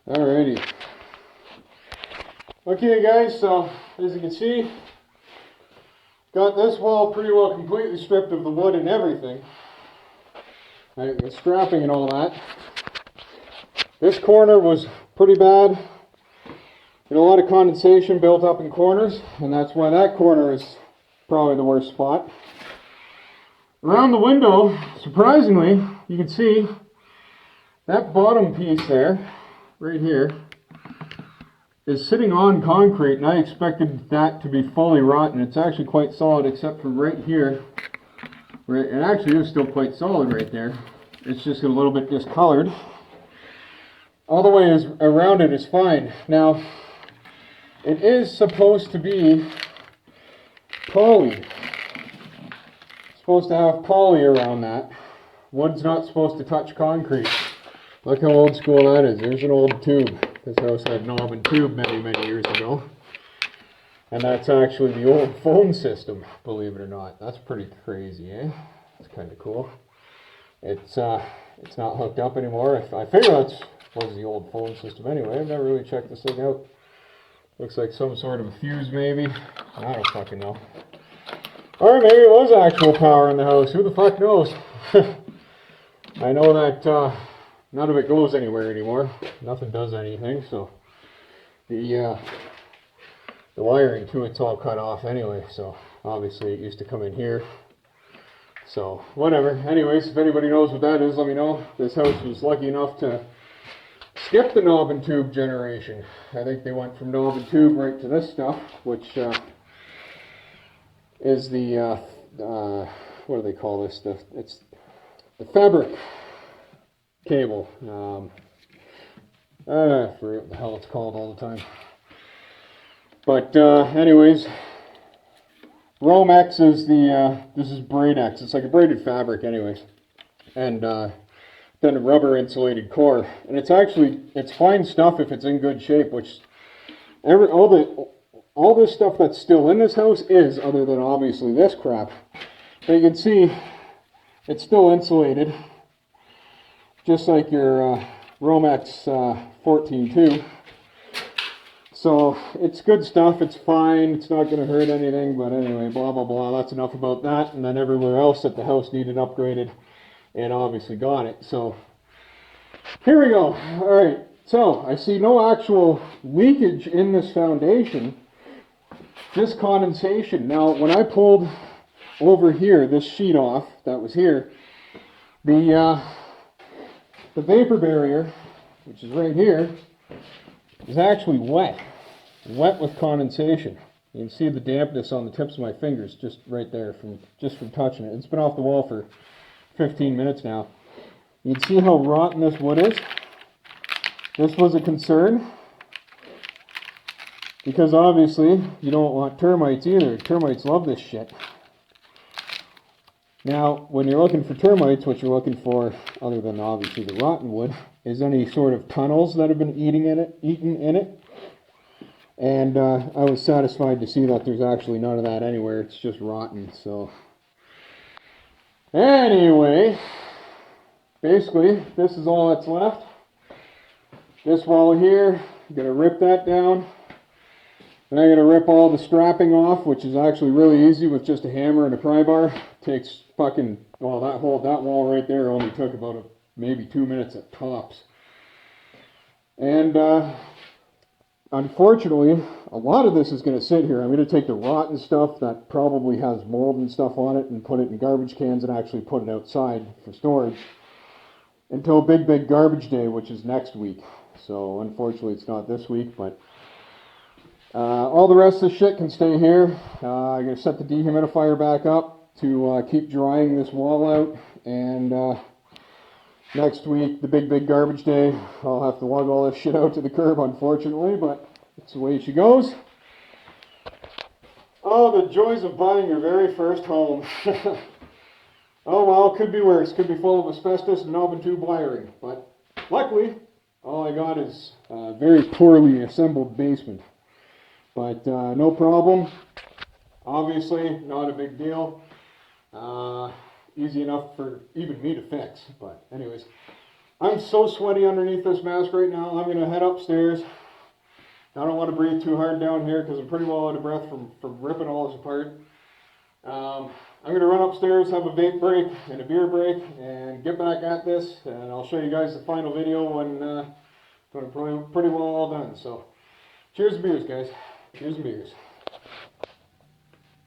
Alrighty. Okay guys, so as you can see, got this wall pretty well completely stripped of the wood and everything. Right, the strapping and all that. This corner was pretty bad. There's a lot of condensation built up in corners, and that's why that corner is probably the worst spot. Around the window, surprisingly, you can see that bottom piece there, right here, is sitting on concrete, and I expected that to be fully rotten. It's actually quite solid except for right here. Where it actually is still quite solid right there. It's just a little bit discolored. All the way around it is fine. Now, it is supposed to be poly. It's supposed to have poly around that. Wood's not supposed to touch concrete. Look how old school that is. There's an old tube. This house had knob and tube many, many years ago. And that's actually the old phone system, believe it or not. That's pretty crazy, eh? It's kind of cool. It's not hooked up anymore. I figure that was the old phone system anyway. I've never really checked this thing out. Looks like some sort of a fuse maybe. I don't fucking know. Or maybe it was actual power in the house. Who the fuck knows? I know that none of it goes anywhere anymore. Nothing does anything, so the wiring to it's all cut off anyway, so obviously it used to come in here. So whatever. Anyways, if anybody knows what that is, let me know. This house was lucky enough to skip the knob and tube generation. I think they went from knob and tube right to this stuff, which is the what do they call this stuff? It's the fabric cable. I forget what the hell it's called all the time. But anyways, Romex is this is Braidex. It's like a braided fabric anyways. And then a rubber insulated core. And it's fine stuff if it's in good shape, which all this stuff that's still in this house is, other than obviously this crap. But you can see it's still insulated, just like your Romex 14.2. So it's good stuff, it's fine, it's not going to hurt anything, but anyway, blah blah blah, that's enough about that. And then everywhere else that the house needed upgraded, and obviously got it. So here we go. Alright, so I see no actual leakage in this foundation, just condensation. Now when I pulled over here, this sheet off that was here, the vapor barrier, which is right here, is actually wet with condensation. You can see the dampness on the tips of my fingers just right there from touching it. It's been off the wall for 15 minutes now. You can see how rotten this wood is. This was a concern because obviously you don't want termites either. Termites love this shit. Now, when you're looking for termites, what you're looking for, other than obviously the rotten wood, is any sort of tunnels that have been eaten in it. And I was satisfied to see that there's actually none of that anywhere. It's just rotten. So anyway, basically this is all that's left. This wall here, I'm going to rip that down. Then I'm going to rip all the strapping off, which is actually really easy with just a hammer and a pry bar. Takes fucking, well, that wall right there only took about maybe 2 minutes at tops. And unfortunately, a lot of this is going to sit here. I'm going to take the rotten stuff that probably has mold and stuff on it and put it in garbage cans and actually put it outside for storage until big garbage day, which is next week. So unfortunately it's not this week, but all the rest of the shit can stay here. I'm going to set the dehumidifier back up to keep drying this wall out, and next week, the big garbage day, I'll have to lug all this shit out to the curb, unfortunately, but it's the way she goes. Oh, the joys of buying your very first home. Oh well, could be worse. Could be full of asbestos and knob and tube wiring, but luckily, all I got is a very poorly assembled basement. But no problem. Obviously, not a big deal. Easy enough for even me to fix. But anyways, I'm so sweaty underneath this mask right now. I'm going to head upstairs. I don't want to breathe too hard down here because I'm pretty well out of breath from ripping all this apart. I'm going to run upstairs, have a vape break and a beer break, and get back at this. And I'll show you guys the final video when I'm pretty well all done. So, cheers and beers, guys. Cheers and beers.